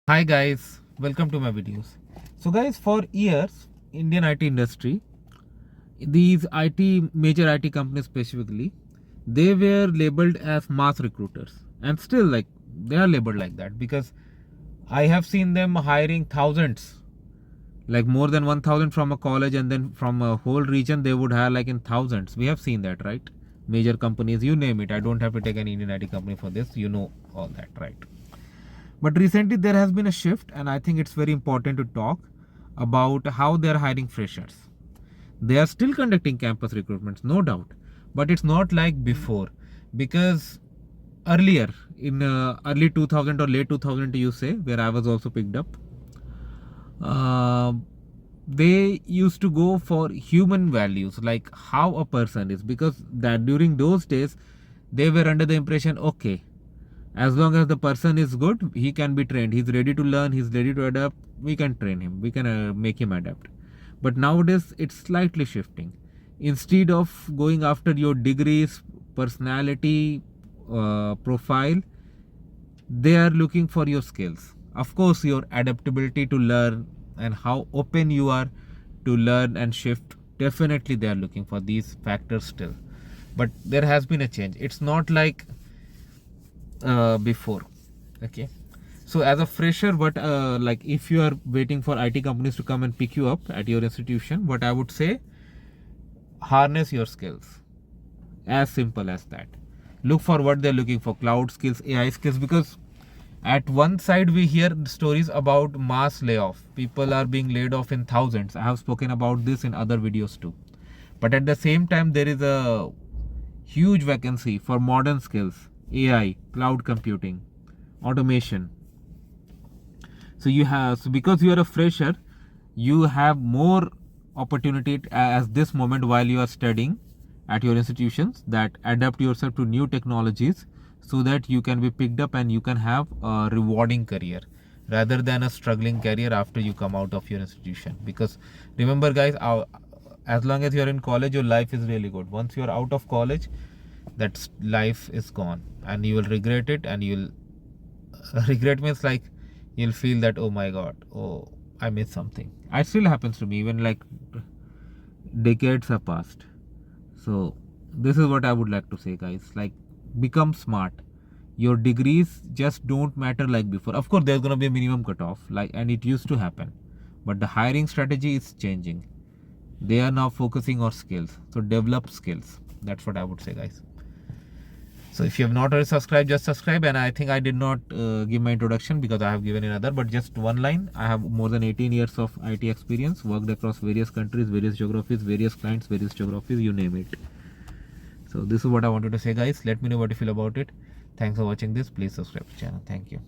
Hi guys, welcome to my videos. So guys, for years, Indian IT industry, these major IT companies specifically, they were labeled as mass recruiters, and still they are labeled like that because I have seen them hiring thousands, like more than 1,000 from a college, and then from a whole region they would hire like in thousands. We have seen that, right? Major companies, you name it. I don't have to take an Indian IT company for this. You know all that, right? But recently there has been a shift, and I think it's very important to talk about how they are hiring freshers. They are still conducting campus recruitments, no doubt, but it's not like before, because earlier in early 2000 or late 2000, you say, where I was also picked up, uh, they used to go for human values, like how a person is, because that during those days they were under the impression, okay, as long as the person is good, he can be trained, he's ready to learn, he's ready to adapt, we can train him, we can make him adapt. But nowadays it's slightly shifting. Instead of going after your degrees, personality, profile, they are looking for your skills, of course your adaptability to learn, and how open you are to learn and shift. Definitely they are looking for these factors still, but there has been a change. It's not like before. Okay, so as a fresher, what like if you are waiting for IT companies to come and pick you up at your institution, what I would say, harness your skills, as simple as that. Look for what they're looking for: cloud skills, AI skills, because at one side we hear stories about mass layoff, people are being laid off in thousands. I have spoken about this in other videos too. But at the same time, there is a huge vacancy for modern skills: AI, cloud computing, automation. So you have, so because you are a fresher, you have more opportunity as this moment while you are studying at your institutions, that adapt yourself to new technologies, so that you can be picked up and you can have a rewarding career rather than a struggling career after you come out of your institution. Because remember guys, as long as you're in college, your life is really good. Once you're out of college, that life is gone, and you will regret it. And you'll regret means like you'll feel that, oh my god, oh, I missed something. It still happens to me even like decades have passed. So this is what I would like to say, guys. Like, become smart. Your degrees just don't matter like before. Of course there's going to be a minimum cutoff, like, and it used to happen, but the hiring strategy is changing. They are now focusing on skills, so develop skills. That's what I would say, guys. So if you have not already subscribed, just subscribe. And I think I did not give my introduction because I have given another, but just one line. I have more than 18 years of IT experience, worked across various countries, various geographies, various clients, various geographies, you name it. So this is what I wanted to say, guys. Let me know what you feel about it. Thanks for watching this. Please subscribe to the channel. Thank you.